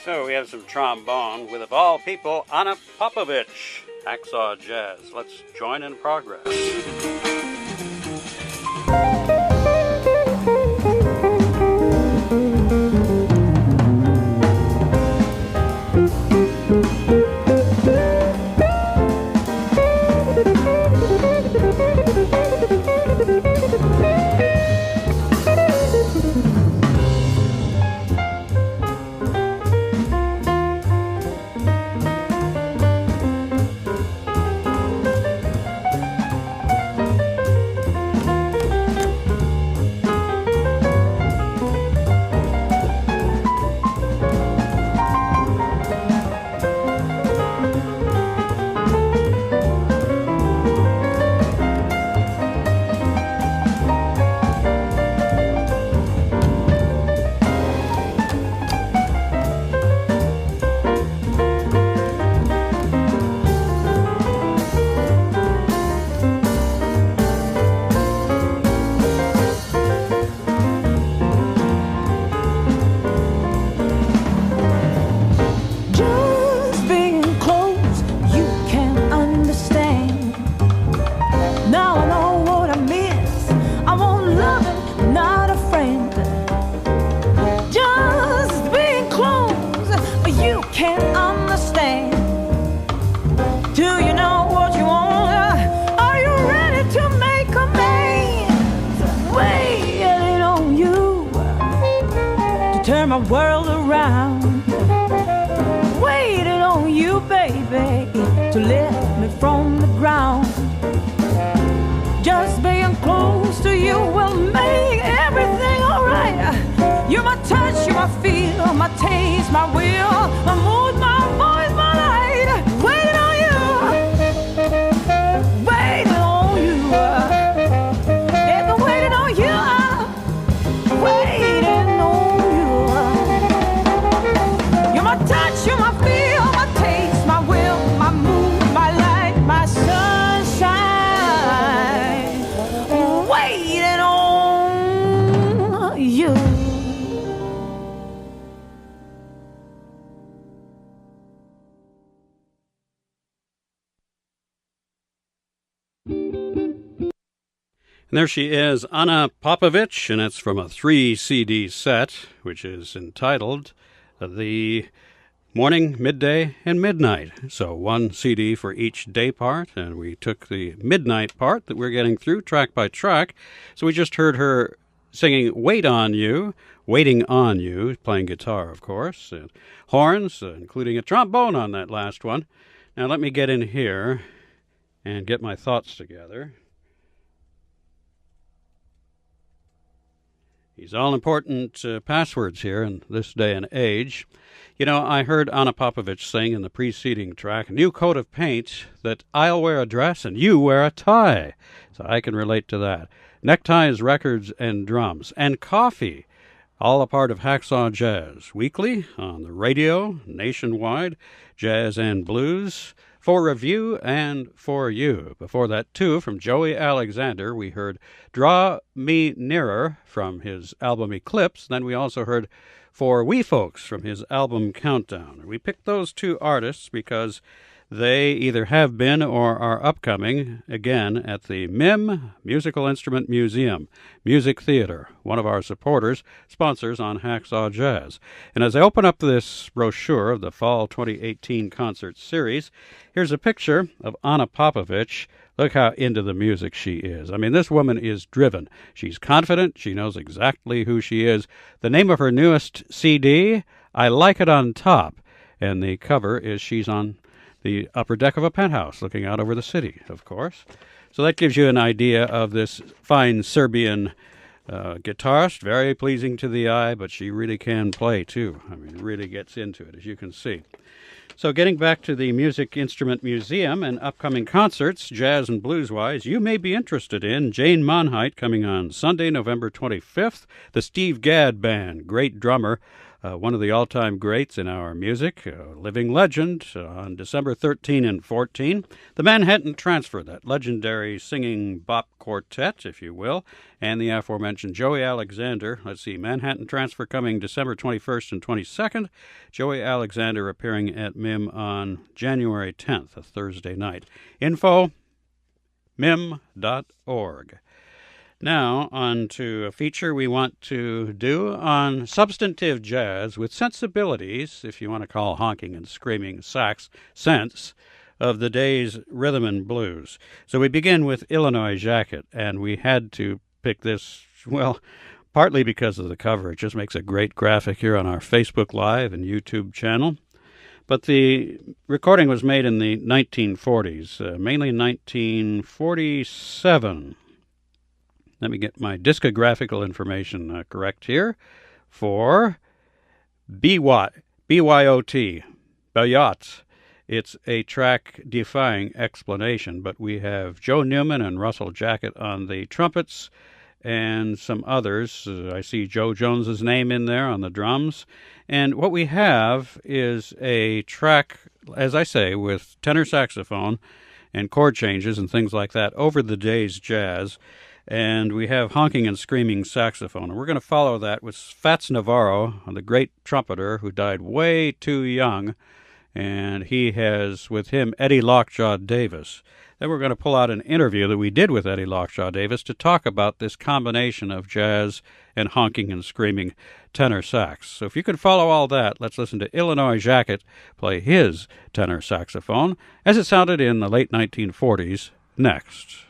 So we have some trombone with, of all people, Anna Popovich, Hacksaw Jazz. Let's join in progress. Turn my world around, waiting on you, baby, to lift me from the ground. Just being close to you will make everything alright. You're my touch, you're my feel, my taste, my will, my mood, my voice, my light. Waiting on you, waiting on you. Yeah, I'm waiting on you, waiting on you. You're my touch, you're my feel, my taste, my will, my mood, my light, my sunshine. Waiting on you. And there she is, Anna Popovich, and it's from a 3-CD set, which is entitled The Morning, Midday, and Midnight. So one CD for each day part, and we took the midnight part that we're getting through track by track. So we just heard her singing Waiting on You, playing guitar, of course, and horns, including a trombone on that last one. Now let me get in here and get my thoughts together. These all-important passwords here in this day and age. You know, I heard Anna Popovich sing in the preceding track, a new coat of paint, that I'll wear a dress and you wear a tie. So I can relate to that. Neckties, records, and drums. And coffee, all a part of Hacksaw Jazz. Weekly, on the radio, nationwide, jazz and blues, for review and for you. Before that, too, from Joey Alexander, we heard Draw Me Nearer from his album Eclipse. Then we also heard For We Folks from his album Countdown. We picked those two artists because they either have been or are upcoming again at the MIM, Musical Instrument Museum, Music Theater, one of our supporters, sponsors on Hacksaw Jazz. And as I open up this brochure of the Fall 2018 concert series, here's a picture of Anna Popovich. Look how into the music she is. I mean, this woman is driven. She's confident. She knows exactly who she is. The name of her newest CD, I Like It on Top. And the cover is she's on the upper deck of a penthouse looking out over the city, of course. So that gives you an idea of this fine Serbian guitarist, very pleasing to the eye, but she really can play, too. I mean, really gets into it, as you can see. So getting back to the Music Instrument Museum and upcoming concerts, jazz and blues-wise, you may be interested in Jane Monheit coming on Sunday, November 25th, the Steve Gadd Band, great drummer, one of the all-time greats in our music, a living legend. On December 13 and 14, the Manhattan Transfer, that legendary singing bop quartet, if you will, and the aforementioned Joey Alexander. Let's see, Manhattan Transfer coming December 21st and 22nd. Joey Alexander appearing at MIM on January 10th, a Thursday night. Info, mim.org. Now, on to a feature we want to do on substantive jazz with sensibilities, if you want to call honking and screaming sax sense, of the day's rhythm and blues. So we begin with Illinois Jacket, and we had to pick this, well, partly because of the cover. It just makes a great graphic here on our Facebook Live and YouTube channel. But the recording was made in the 1940s, mainly 1947. Let me get my discographical information correct here. For BYOT, Bayot. It's a track defying explanation, but we have Joe Newman and Russell Jacket on the trumpets and some others. I see Joe Jones's name in there on the drums. And what we have is a track, as I say, with tenor saxophone and chord changes and things like that over the day's jazz. And we have honking and screaming saxophone. And we're going to follow that with Fats Navarro, the great trumpeter who died way too young. And he has with him Eddie Lockjaw Davis. Then we're going to pull out an interview that we did with Eddie Lockjaw Davis to talk about this combination of jazz and honking and screaming tenor sax. So if you can follow all that, let's listen to Illinois Jacket play his tenor saxophone as it sounded in the late 1940s next.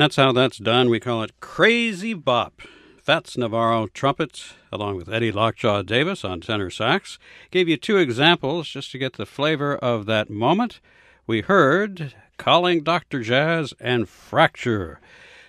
That's how that's done. We call it Crazy Bop Fats Navarro trumpet, along with Eddie Lockjaw Davis on tenor sax. Gave you two examples just to get the flavor of that moment. We heard Calling Dr. Jazz and Fracture,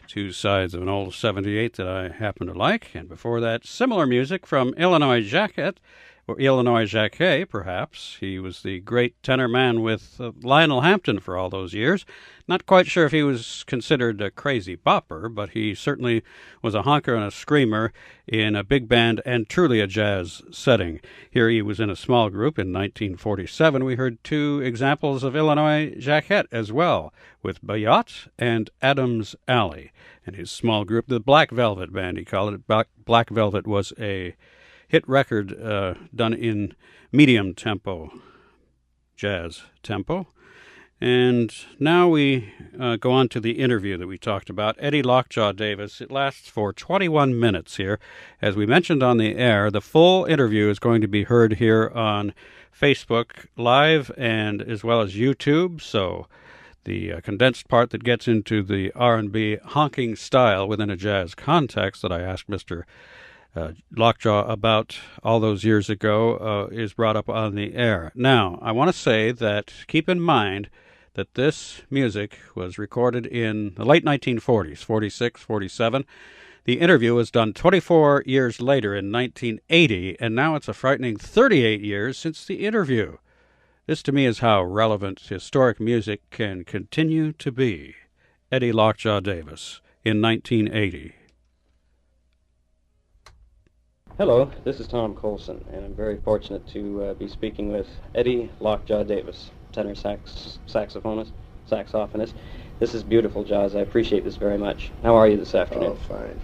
two sides of an old 78 that I happen to like. And before that, similar music from Illinois Jacquet, or Illinois Jacquet, perhaps. He was the great tenor man with Lionel Hampton for all those years. Not quite sure if he was considered a crazy bopper, but he certainly was a honker and a screamer in a big band and truly a jazz setting. Here he was in a small group in 1947. We heard two examples of Illinois Jacquet as well, with Bayat and Adams Alley. And his small group, the Black Velvet Band, he called it. Black Velvet was a hit record done in medium tempo, jazz tempo. And now we go on to the interview that we talked about. Eddie Lockjaw Davis. It lasts for 21 minutes here. As we mentioned on the air, the full interview is going to be heard here on Facebook Live and as well as YouTube. So the condensed part that gets into the R&B honking style within a jazz context that I asked Mr. Lockjaw about all those years ago is brought up on the air. Now, I want to say that keep in mind that this music was recorded in the late 1940s, 46, 47. The interview was done 24 years later in 1980, and now it's a frightening 38 years since the interview. This to me is how relevant historic music can continue to be. Eddie Lockjaw Davis in 1980. Hello, this is Tom Colson, and I'm very fortunate to be speaking with Eddie Lockjaw Davis, tenor saxophonist. This is beautiful, Jaws. I appreciate this very much. How are you this afternoon? Oh, fine.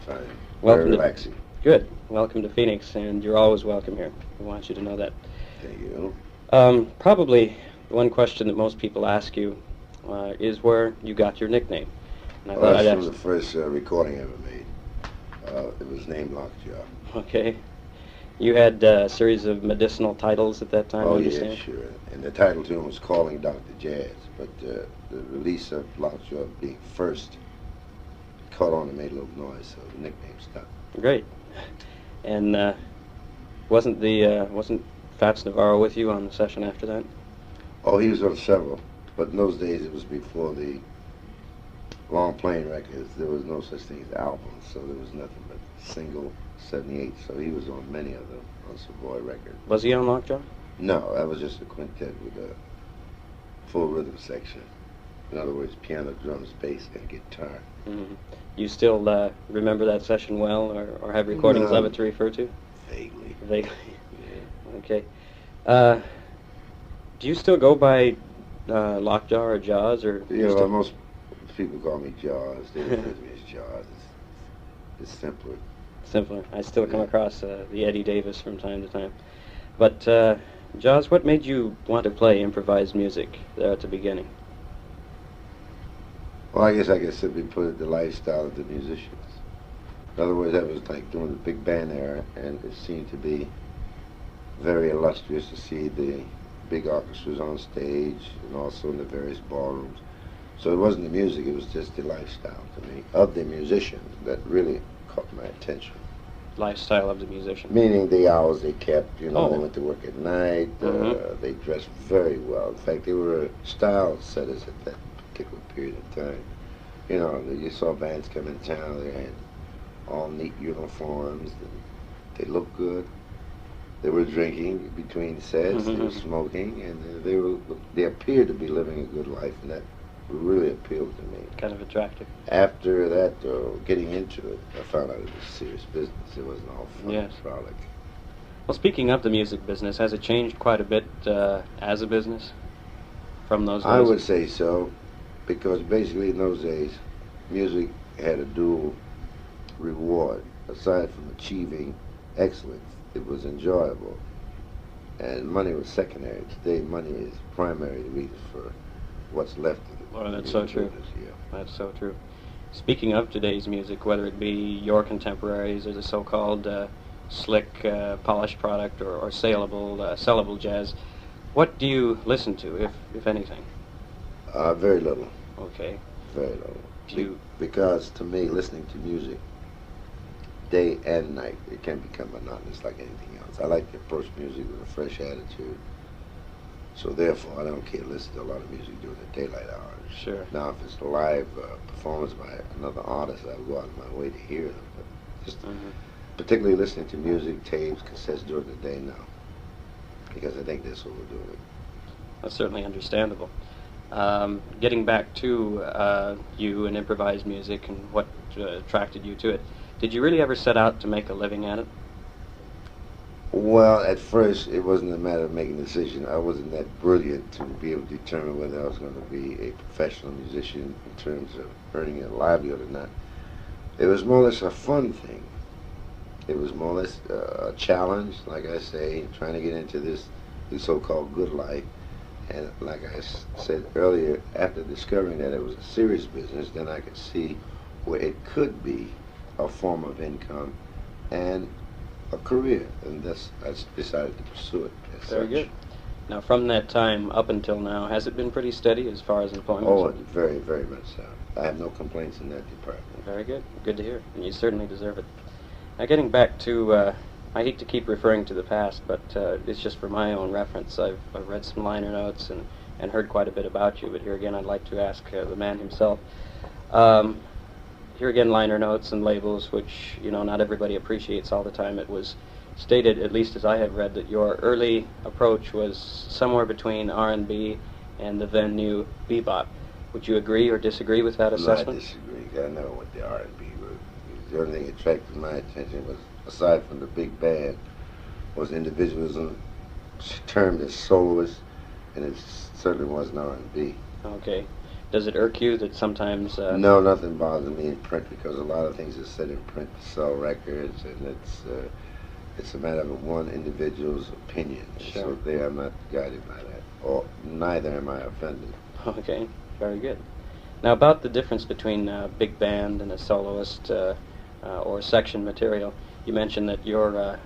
Welcome. Very relaxing. Good. Welcome to Phoenix, and you're always welcome here. I want you to know that. Thank you. Probably the one question that most people ask you is where you got your nickname. And I thought I'd That ask. was the first recording I ever made. It was named Lockjaw. Okay. You had a series of medicinal titles at that time, I Oh, understand? yeah, sure. And the title tune was Calling Dr. Jazz, but the release of Lockjaw being first caught on and made a little noise, so the nickname stuck. Great. And wasn't Fats Navarro with you on the session after that? Oh, he was on several, but in those days it was before the long playing records. There was no such thing as albums, so there was nothing but single 78, so he was on many of them on Savoy records. Was he on Lockjaw? No, that was just a quintet with a full rhythm section. In other words, piano, drums, bass, and guitar. Mm-hmm. You still remember that session well, or have recordings of it to refer to? Vaguely. Vaguely. Yeah. Okay. Do you still go by Lockjaw or Jaws, or? You know, most people call me Jaws. They refer to me as Jaws. It's simpler. Simpler. I still come across the Eddie Davis from time to time. But, Jaws, what made you want to play improvised music there at the beginning? Well, I guess I could simply put it the lifestyle of the musicians. In other words, that was like during the big band era, and it seemed to be very illustrious to see the big orchestras on stage and also in the various ballrooms. So it wasn't the music, it was just the lifestyle to me of the musicians that really caught my attention. Lifestyle of the musician. Meaning the hours they kept, you know, Oh. they went to work at night, they dressed very well. In fact, they were style setters at that particular period of time. You know, you saw bands come in town, they had all neat uniforms, and they looked good. They were drinking between sets, they were smoking, and they appeared to be living a good life, and that really appealed to me. Kind of attractive. After that, getting into it, I found out it was serious business. It wasn't all fun and frolic. Well, speaking of the music business, has it changed quite a bit as a business from those days? I would say so, because basically in those days, music had a dual reward. Aside from achieving excellence, it was enjoyable, and money was secondary. Today, money is primary reason for what's left of it. Well, that's so true. That's so true. Speaking of today's music, whether it be your contemporaries or the so-called slick, polished product or sellable jazz, what do you listen to, if anything? Very little. Okay. Very little. Do you... Because to me, listening to music day and night. It can become monotonous like anything else. I like to approach music with a fresh attitude. So therefore, I don't care to listen to a lot of music during the daylight hours. Sure. Now, if it's a live performance by another artist, I'll go out of my way to hear them. But just particularly listening to music, tapes, cassettes during the day now, because I think that's what we're doing. That's certainly understandable. Getting back to you and improvised music and what attracted you to it, did you really ever set out to make a living at it? Well, at first, it wasn't a matter of making a decision. I wasn't that brilliant to be able to determine whether I was going to be a professional musician in terms of earning a livelihood or not. It was more or less a fun thing. It was more or less a challenge, like I say, trying to get into this so-called good life. And like I said earlier, after discovering that it was a serious business, then I could see where it could be a form of income and a career, and I decided to pursue it. Very good. Now, from that time up until now, has it been pretty steady as far as employment? Oh, very, very much so. I have no complaints in that department. Very good. Good to hear. And you certainly deserve it. Now, getting back to, I hate to keep referring to the past, but it's just for my own reference. I've read some liner notes and heard quite a bit about you, but here again, I'd like to ask the man himself. Here again, liner notes and labels, which, you know, not everybody appreciates all the time. It was stated, at least as I have read, that your early approach was somewhere between R&B and the then new bebop. Would you agree or disagree with that assessment? No, I disagree. I know what the R&B was. The only thing that attracted my attention was, aside from the big band, was individualism termed as soloists, and it certainly wasn't R&B. Okay. Does it irk you that sometimes... No, nothing bothers me in print, because a lot of things are said in print to sell records, and it's a matter of one individual's opinion. Sure. So there, I'm not guided by that, or neither am I offended. Okay, very good. Now, about the difference between big band and a soloist or section material, you mentioned that your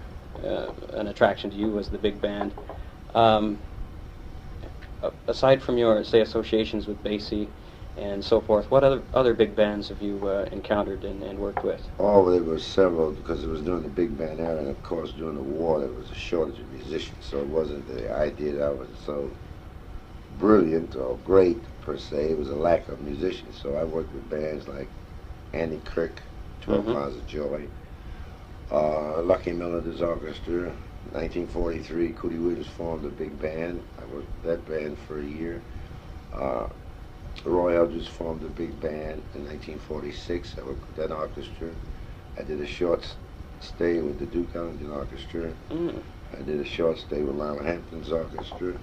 an attraction to you was the big band. Aside from your, say, associations with Basie and so forth, what other big bands have you encountered and worked with? Oh, there were several, because it was during the big band era, and of course during the war there was a shortage of musicians, so it wasn't the idea that I was so brilliant or great per se. It was a lack of musicians, so I worked with bands like Andy Crick, 12 Pounds of Joy, Lucky Miller's Orchestra. 1943, Cootie Williams formed a big band. I worked with that band for a year. Roy Eldridge formed a big band in 1946. I worked with that orchestra. I did a short stay with the Duke Ellington Orchestra. I did a short stay with Lionel Hampton's orchestra.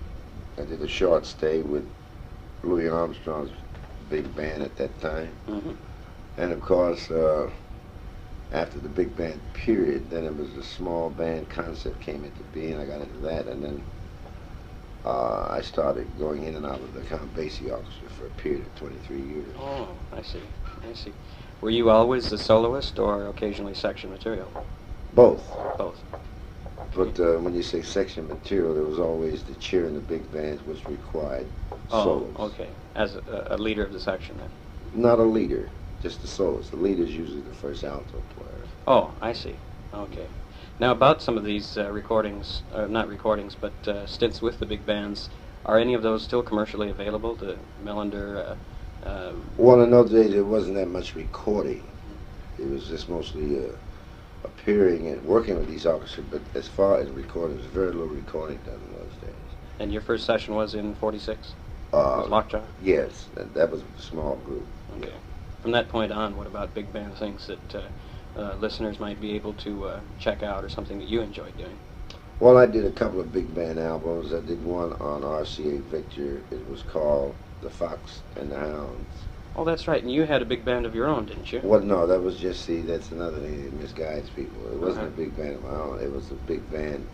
I did a short stay with Louis Armstrong's big band at that time. And of course, after the big band period, then it was the small band concept came into being. I got into that, and then I started going in and out of the Count Basie Orchestra for a period of 23 years. Oh, I see. I see. Were you always the soloist or occasionally section material? Both. Both. But when you say section material, there was always the cheer in the big bands, which required solos. Oh, okay. As a leader of the section, then? Not a leader, just the soloist. The leader is usually the first alto player. Oh, I see. Okay. Now, about some of these recordings, not recordings, but stints with the big bands, are any of those still commercially available? The Melander... Well, in those days, there wasn't that much recording. It was just mostly appearing and working with these orchestras, but as far as recording, there was very little recording done in those days. And your first session was in 46? With Lockjaw? Yes, that was a small group. Okay. Yeah. From that point on, what about big band things that listeners might be able to check out, or something that you enjoyed doing? Well, I did a couple of big band albums. I did one on RCA Victor. It was called The Fox and the Hounds. Oh, that's right. And you had a big band of your own, didn't you? Well, no, that was just, see, that's another thing that misguides people. It wasn't a big band of my own. It was a big band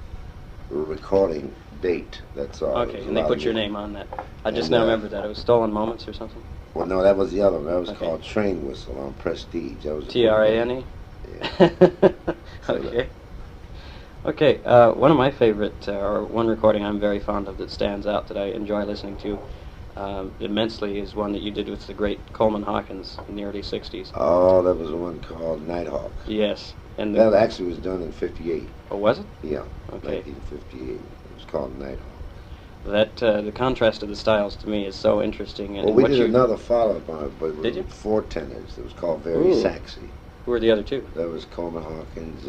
recording date, that's all. Okay, and they put your name on that. I just now remember that. It was Stolen Moments or something? Well, no, that was the other one. That was called Train Whistle on Prestige. That was Trane? Yeah. Okay. Okay, one of my favorite, or one recording I'm very fond of that stands out that I enjoy listening to immensely is one that you did with the great Coleman Hawkins in the early 60s. Oh, that was the one called Nighthawk. Yes. And that actually was done in '58. Oh, was it? Yeah, Okay. 1958. It was called Nighthawk. That the contrast of the styles to me is so interesting. And Well, we what did you, another follow-up on it, but Did you? with 4 tenors. It was called Very Ooh. Saxy. Who were the other two? That was Coleman Hawkins,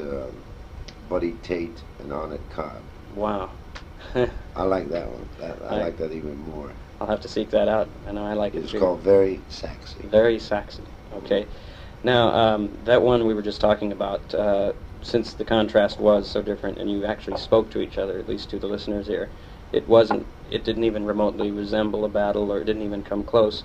Buddy Tate, and Arnett Cobb. Wow. I like that one. I like that even more. I'll have to seek that out. I know I like it It's too. called Very Saxy. Very Saxon. Okay. Now, that one we were just talking about, since the contrast was so different and you actually spoke to each other, at least to the listeners here, it didn't even remotely resemble a battle, or it didn't even come close.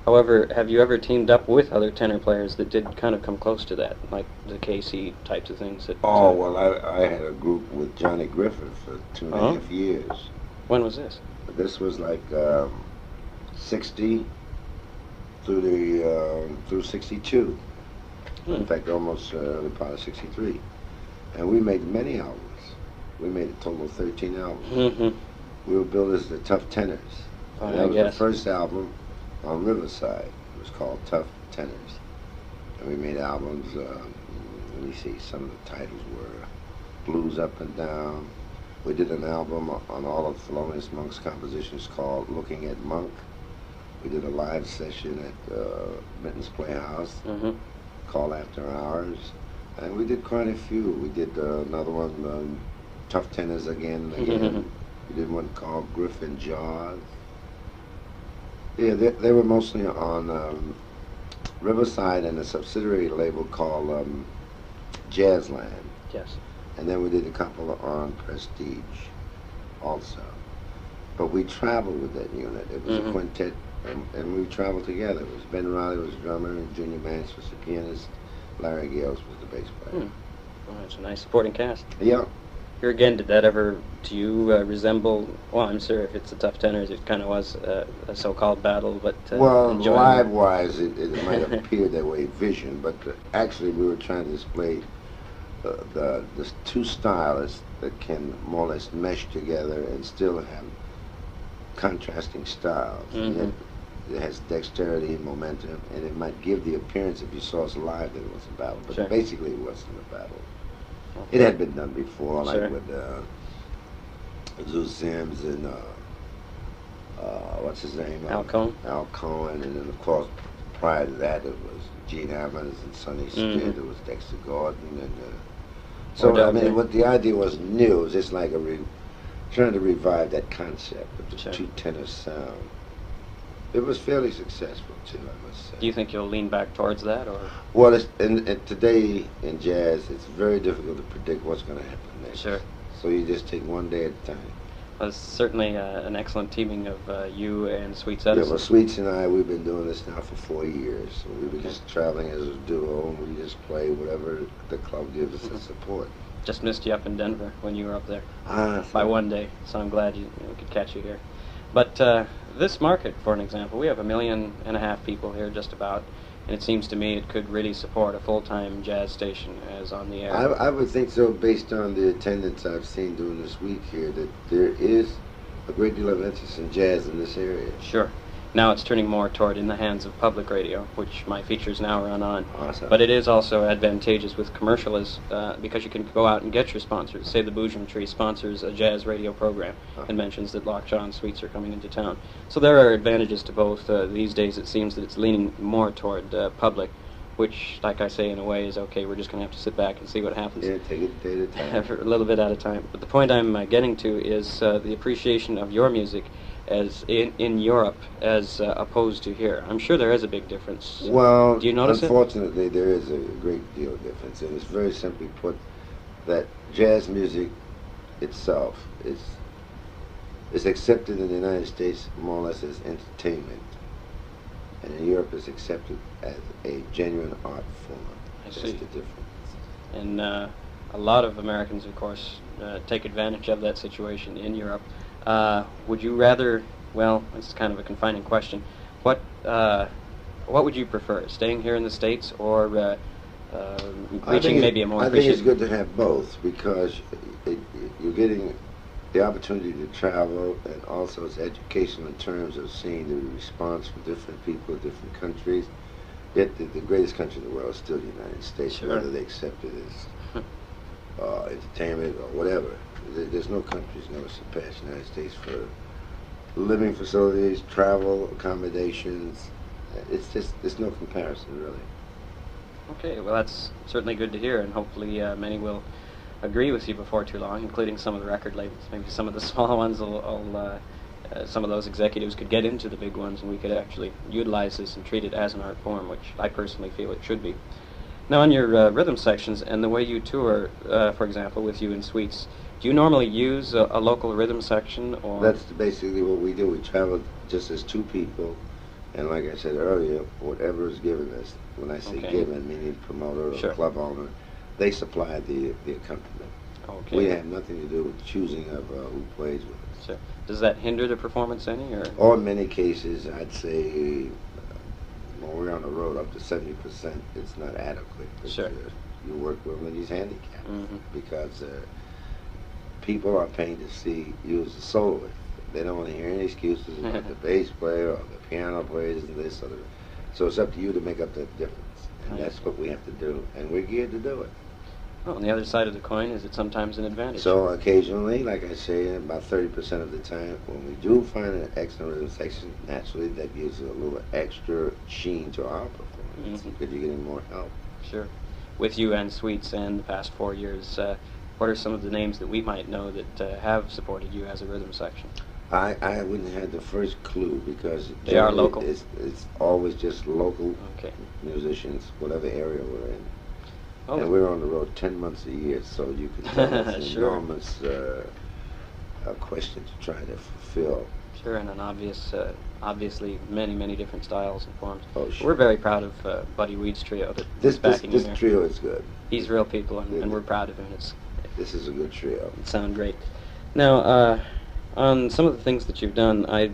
However, have you ever teamed up with other tenor players that did kind of come close to that, like the Casey types of things? Oh, well, I had a group with Johnny Griffith for 2.5 years. When was this? This was like 60 through 62. In fact, almost early part of 63. And we made many albums. We made a total of 13 albums. Mm-hmm. We were billed as the Tough Tenors. And that was the first album on Riverside. It was called Tough Tenors. And we made albums, let me see, some of the titles were Blues Up and Down. We did an album on all of Thelonious Monk's compositions called Looking at Monk. We did a live session at Minton's Playhouse called After Hours. And we did quite a few. We did another one, Tough Tenors again and again. We did one called Griffin Jaws. Yeah, they were mostly on Riverside and a subsidiary label called Jazzland. Yes. And then we did a couple on Prestige also. But we traveled with that unit. It was a quintet, and we traveled together. It was Ben Riley was the drummer, and Junior Mance was the pianist, Larry Gales was the bass player. Well, it's a nice supporting cast. Yeah. Here again, did that ever, to you, resemble, well, I'm sure if it's the Tough Tenors, it kind of was a so-called battle, but well, enjoyable. live-wise, it might have appeared that way, vision, but actually we were trying to display the two styles that can more or less mesh together and still have contrasting styles. And yet it has dexterity and momentum, and it might give the appearance, if you saw us live, that it was a battle, but basically it wasn't a battle. It had been done before, like with Lou Sims and what's his name? Al Cohn. Al Cohn, and then of course prior to that it was Gene Evans and Sonny Stitt. It was Dexter Gordon, and so I mean, what the idea was new. It was just like trying to revive that concept of the two tenor sound. It was fairly successful too, I must say. Do you think you'll lean back towards that, or? Well, today in jazz, it's very difficult to predict what's going to happen next. Sure. So you just take one day at a time. Well, it's certainly an excellent teaming of you and Sweets Yeah, Edison. well, Sweets and I, we've been doing this now for 4 years. So we were just traveling as a duo, and we just play whatever the club gives us the support. Just missed you up in Denver when you were up there By by one day, so I'm glad we could catch you here. But this market, for an example, we have 1.5 million people here just about, and it seems to me it could really support a full-time jazz station as on the air. I would think so, based on the attendance I've seen during this week here, that there is a great deal of interest in jazz in this area. Sure. Now it's turning more toward in the hands of public radio, which my features now run on. Awesome. But it is also advantageous with commercials because you can go out and get your sponsors. Say the Boojum Tree sponsors a jazz radio program and mentions that Lockjaw and Sweets are coming into town. So there are advantages to both. These days it seems that it's leaning more toward public, which, like I say, in a way is okay. We're just going to have to sit back and see what happens. Yeah, take it day at a time. For a little bit at a time. But the point I'm getting to is the appreciation of your music as in Europe as opposed to here. I'm sure there is a big difference. Well, do you notice unfortunately, there is a great deal of difference, and it's very simply put that jazz music itself is accepted in the United States more or less as entertainment, and in Europe it's accepted as a genuine art form. I see. That's the difference. And a lot of Americans, of course, take advantage of that situation in Europe. Would you rather, well, it's kind of a confining question, what would you prefer, staying here in the States or reaching maybe a more I think it's good to have both, because you're getting the opportunity to travel, and also it's educational in terms of seeing the response from different people, different countries. Yet the greatest country in the world is still the United States, Sure. whether they accept it entertainment or whatever. There's no countries never surpassed the United States for living facilities, travel, accommodations. It's just, there's no comparison, really. Okay, well, that's certainly good to hear, and hopefully many will agree with you before too long, including some of the record labels. Maybe some of the small ones some of those executives could get into the big ones, and we could actually utilize this and treat it as an art form, which I personally feel it should be. Now, on your rhythm sections and the way you tour, for example, with you in suites, do you normally use a local rhythm section, or? That's basically what we do. We travel just as two people, and like I said earlier, whatever is given us, when I say given, meaning promoter or club owner, they supply the accompaniment. Okay. We have nothing to do with choosing of who plays with us. Sure. Does that hinder the performance any, or? Or in many cases, I'd say when we're on the road, up to 70%, it's not adequate. Sure. You work with them and he's handicapped because people are paying to see you as a soloist. They don't want to hear any excuses about the bass player or the piano players and this or that. So it's up to you to make up that difference, and that's what we have to do, and we're geared to do it. Oh, on the other side of the coin, is it sometimes an advantage? So occasionally, like I say, about 30% of the time, when we do find an excellent rhythm section, naturally that gives a little extra sheen to our performance because you're getting more help. Sure. With you and Suites and the past 4 years, what are some of the names that we might know that have supported you as a rhythm section? I wouldn't have the first clue because they are local. It's always just local musicians, whatever area we're in. Oh. And we're on the road 10 months a year, so you can tell it's an enormous question to try to fulfill. Sure, and an obviously many different styles and forms. Oh, sure. We're very proud of Buddy Weed's trio that's backing this trio is good. He's real people, and we're proud of him. This is a good trio. It sounds great. Now, on some of the things that you've done, I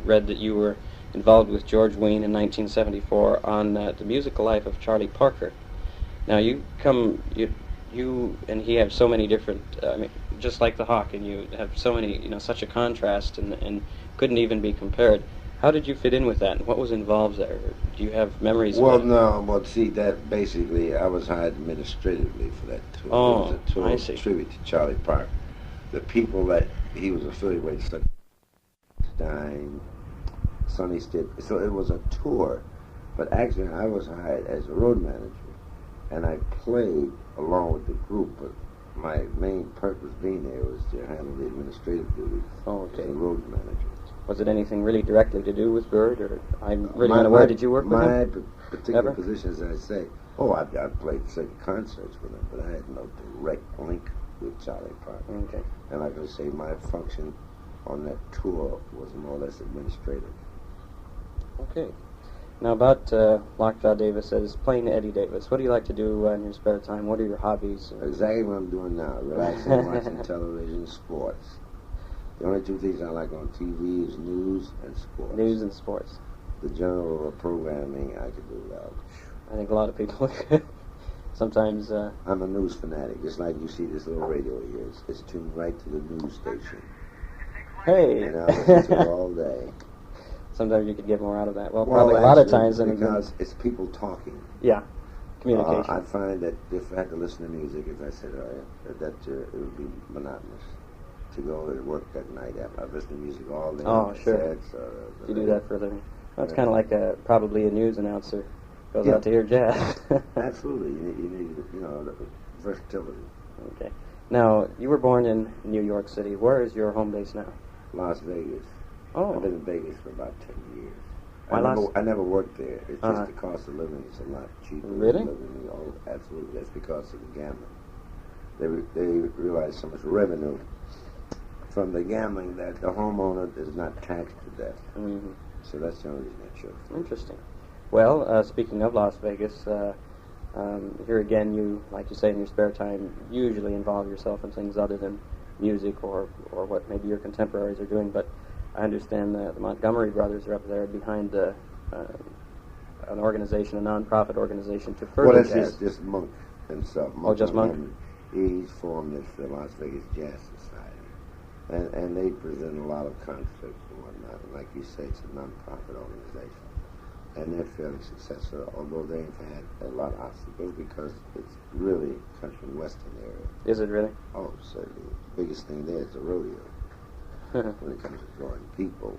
read that you were involved with George Wein in 1974 on the musical life of Charlie Parker. Now you and he have so many different, I mean, just like the Hawk, and you have so many, such a contrast, and couldn't even be compared. How did you fit in with that, and what was involved there? Do you have memories? Well, see, that basically, I was hired administratively for that tour. Oh, it was a tour I see. Tribute to Charlie Parker. The people that he was affiliated with, such as Stein, Sonny Stitt, so it was a tour, but actually I was hired as a road manager. And I played along with the group, but my main purpose being there was to handle the administrative duties as a road manager. Was it anything really directly to do with Bird, or I'm really unaware? Did you work with him? My particular position, as I say, I played certain concerts with him, but I had no direct link with Charlie Parker. Okay. And like I say, my function on that tour was more or less administrative. Okay. Now about Lockjaw Davis as playing Eddie Davis, what do you like to do in your spare time? What are your hobbies? Exactly what I'm doing now, relaxing, watching television, sports. The only two things I like on TV is news and sports. News and sports. The general programming I could do without. I think a lot of people could. Sometimes... I'm a news fanatic, just like you see this little radio here. It's tuned right to the news station. Hey! And I listen to it all day. Sometimes you could get more out of that. Well, probably a lot of times. Because it's people talking. Yeah, communication. I find that if I had to listen to music, as I said earlier, that it would be monotonous to go to work at night. I listen to music all day. Oh, sure. You do that for a living. Well, it's kind of like probably a news announcer goes out to hear jazz. Absolutely. You need the versatility. Okay. Now, you were born in New York City. Where is your home base now? Las Vegas. Oh. I've been in Vegas for about 10 years. I never worked there. It's just the cost of living is a lot cheaper. Really? Absolutely. That's because of the gambling. They realize so much revenue from the gambling that the homeowner is not taxed to death. Mm-hmm. So that's the only reason I chose. Interesting. Well, speaking of Las Vegas, here again, you, like you say, in your spare time, usually involve yourself in things other than music or what maybe your contemporaries are doing, but I understand the Montgomery brothers are up there behind an organization, a non-profit organization to further jazz. Well, that's just Monk himself. Just Monk? He's formed this the Las Vegas Jazz Society. And they present a lot of concerts and whatnot. And like you say, it's a non-profit organization. and they're fairly successful, although they've had a lot of obstacles because it's really country and western area. Is it really? Oh, certainly. The biggest thing there is the rodeo when it comes to drawing people,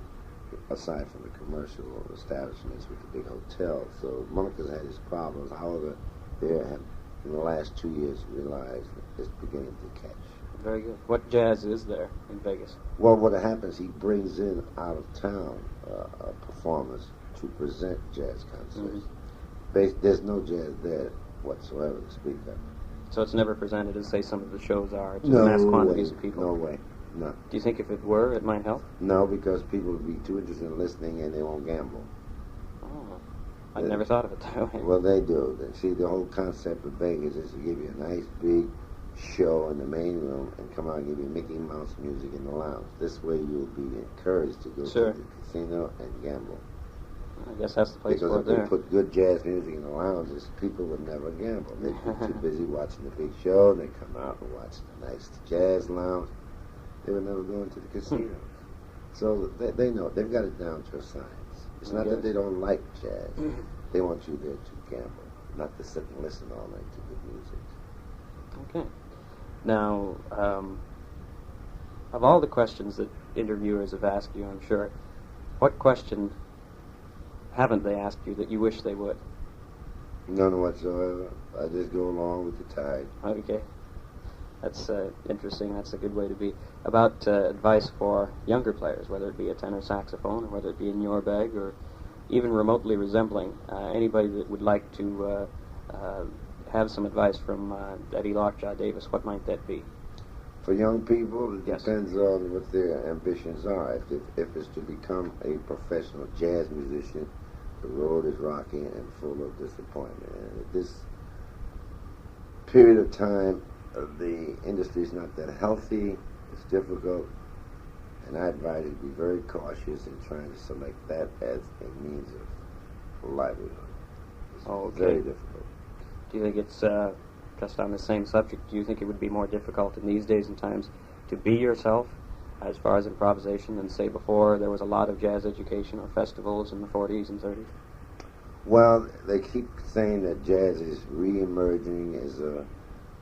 aside from the commercial establishments with the big hotels. So Monica's had its problems. However, they have, in the last 2 years, realized that it's beginning to catch. Very good. What jazz is there in Vegas? Well, what happens, he brings in out-of-town performers to present jazz concerts. There's no jazz there whatsoever to speak of. So it's never presented as, say, some of the shows are, to No mass way. quantities of people? No way. No. Do you think if it were, it might help? No, because people would be too interested in listening and they won't gamble. Oh, I never thought of it that way. Well, they do. See, the whole concept of Vegas is to give you a nice big show in the main room and come out and give you Mickey Mouse music in the lounge. This way you'll be encouraged to go to the casino and gamble. I guess that's the place because for it there. Because if they put good jazz music in the lounges, people would never gamble. They'd be too busy watching the big show, and they come out and watch the nice jazz lounge. They would never go into the casino. So they know. They've got it down to a science. It's not that they don't like jazz. They want you there to gamble, not to sit and listen all night to good music. Okay. Now, of all the questions that interviewers have asked you, I'm sure, what question haven't they asked you that you wish they would? None whatsoever. I just go along with the tide. Okay. That's interesting. That's a good way to be. About advice for younger players, whether it be a tenor saxophone or whether it be in your bag or even remotely resembling, anybody that would like to have some advice from Eddie Lockjaw Davis, what might that be? For young people, it depends on what their ambitions are. If it's to become a professional jazz musician, the road is rocky and full of disappointment. And at this period of time, the industry is not that healthy. It's difficult. And I advise you to be very cautious in trying to select that as a means of livelihood. It's very difficult. Do you think it's, just on the same subject, do you think it would be more difficult in these days and times to be yourself as far as improvisation than, say, before there was a lot of jazz education or festivals in the 40s and 30s? Well, they keep saying that jazz is re-emerging as a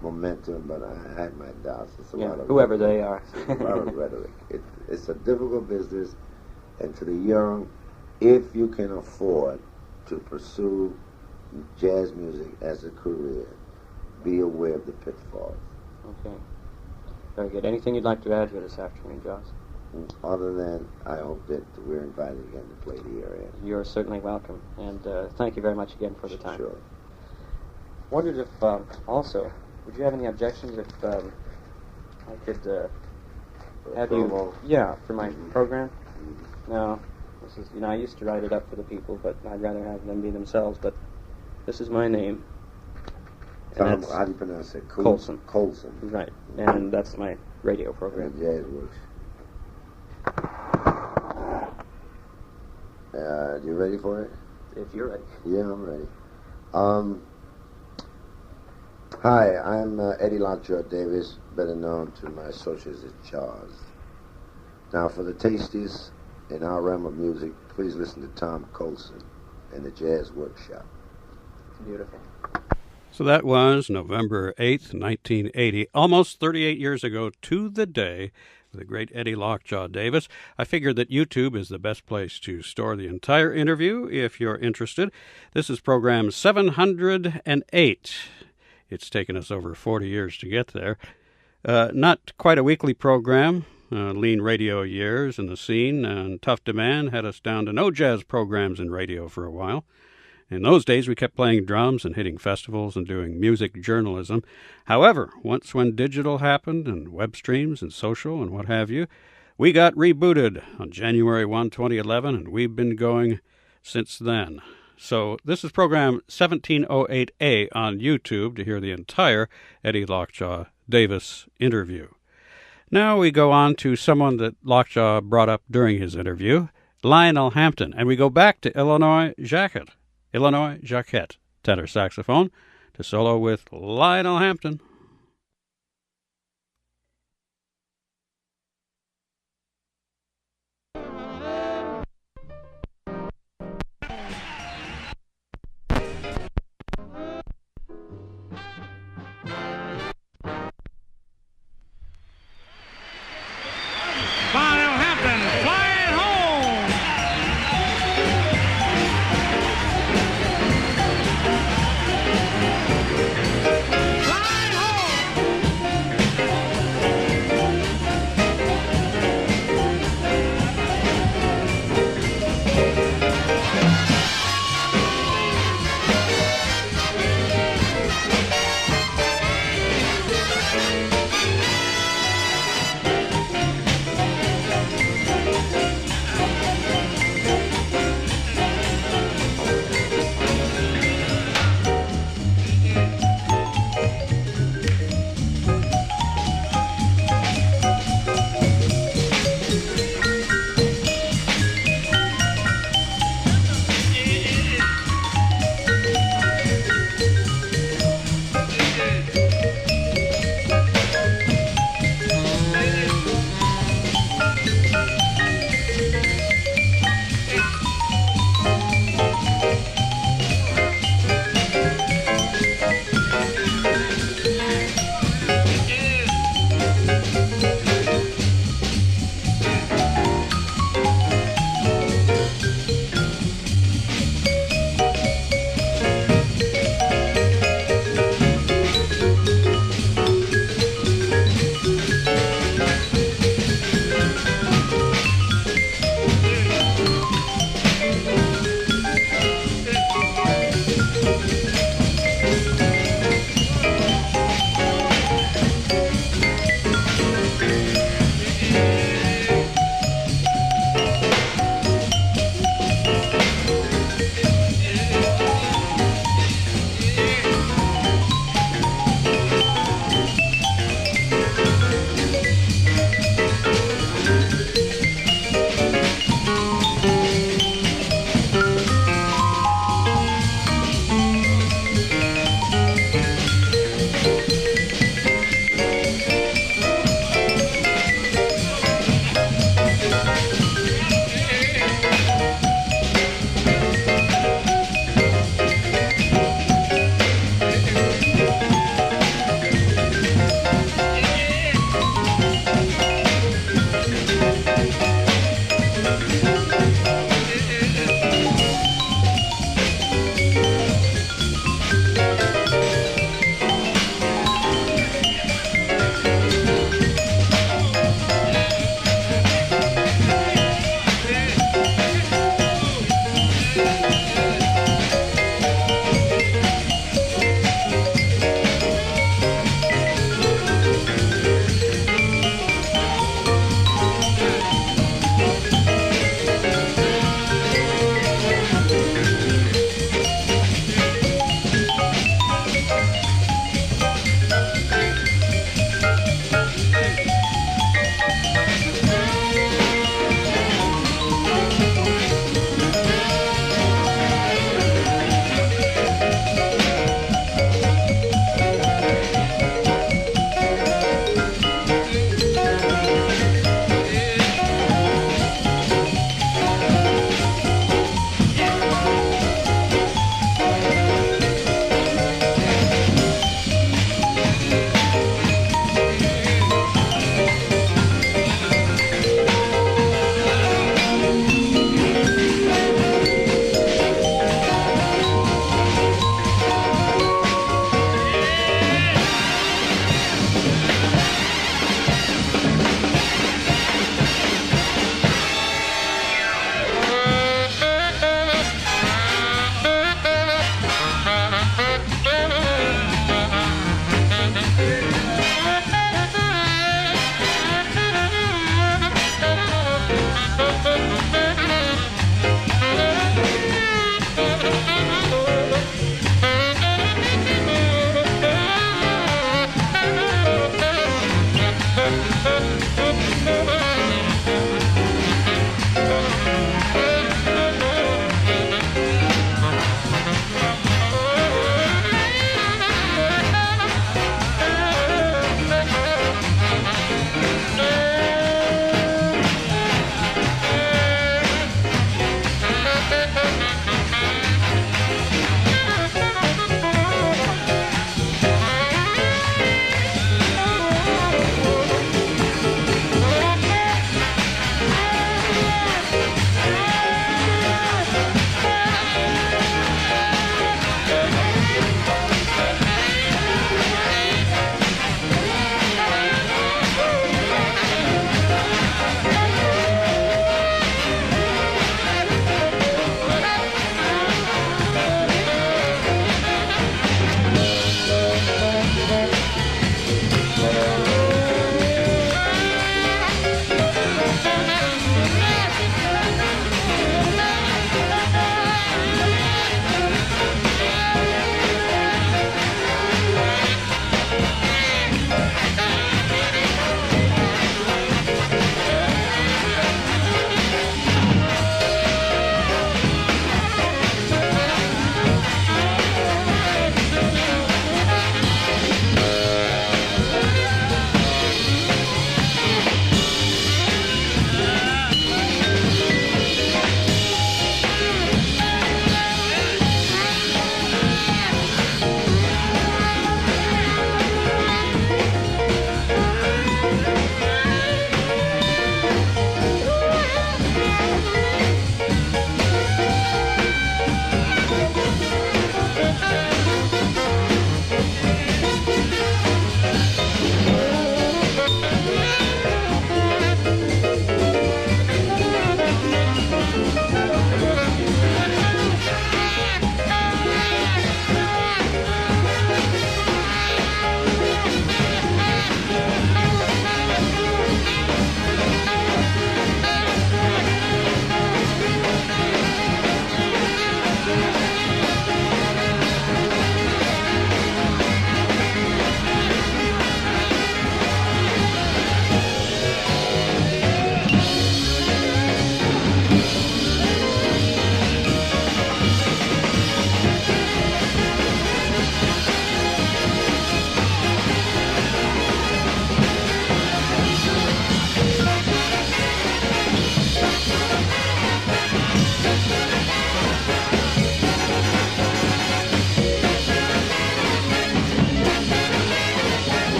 momentum, but I have my doubts. It's a lot of whoever rhetoric. they are. It's a lot of rhetoric. It's a difficult business, and to the young, if you can afford to pursue jazz music as a career, be aware of the pitfalls. Okay. Very good. Anything you'd like to add here this afternoon, Joss? Other than I hope that we're invited again to play the area. You're certainly welcome, and thank you very much again for the time. Sure. Wondered if, also, would you have any objections if I could have you... Yeah, for my program? No, this is, I used to write it up for the people, but I'd rather have them be themselves, but this is my name. Tom, how do you pronounce it? Colson. Colson. Right, and that's my radio program. And jazz works. You ready for it? If you're ready. Yeah, I'm ready. Hi, I'm Eddie Lockjaw Davis, better known to my associates as Charles. Now, for the tasties in our realm of music, please listen to Tom Colson and the Jazz Workshop. Beautiful. So that was November 8th, 1980, almost 38 years ago to the day, the great Eddie Lockjaw Davis. I figured that YouTube is the best place to store the entire interview if you're interested. This is program 708. It's taken us over 40 years to get there. Not quite a weekly program. Lean radio years in the scene and tough demand had us down to no jazz programs in radio for a while. In those days, we kept playing drums and hitting festivals and doing music journalism. However, once when digital happened and web streams and social and what have you, we got rebooted on January 1, 2011, and we've been going since then. So this is program 1708A on YouTube to hear the entire Eddie Lockjaw Davis interview. Now we go on to someone that Lockjaw brought up during his interview, Lionel Hampton, and we go back to Illinois Jacquet, tenor saxophone, to solo with Lionel Hampton.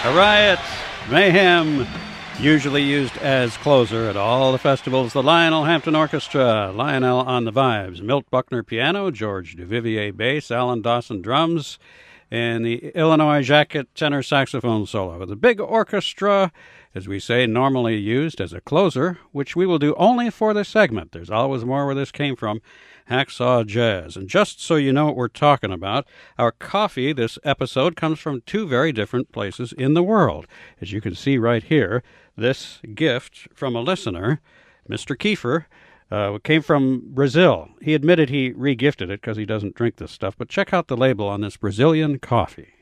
A riot, mayhem, usually used as closer at all the festivals. The Lionel Hampton Orchestra, Lionel on the vibes, Milt Buckner piano, George Duvivier bass, Alan Dawson drums, and the Illinois Jacquet tenor saxophone solo. The big orchestra, as we say, normally used as a closer, which we will do only for this segment. There's always more where this came from. Hacksaw Jazz. And just so you know what we're talking about, our coffee this episode comes from two very different places in the world. As you can see right here, this gift from a listener, Mr. Kiefer, came from Brazil. He admitted he re-gifted it because he doesn't drink this stuff, but check out the label on this Brazilian coffee.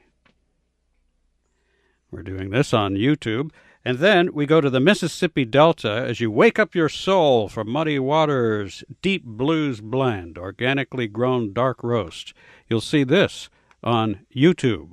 We're doing this on YouTube. And then we go to the Mississippi Delta as you wake up your soul from Muddy Waters' Deep Blues Blend, organically grown dark roast. You'll see this on YouTube.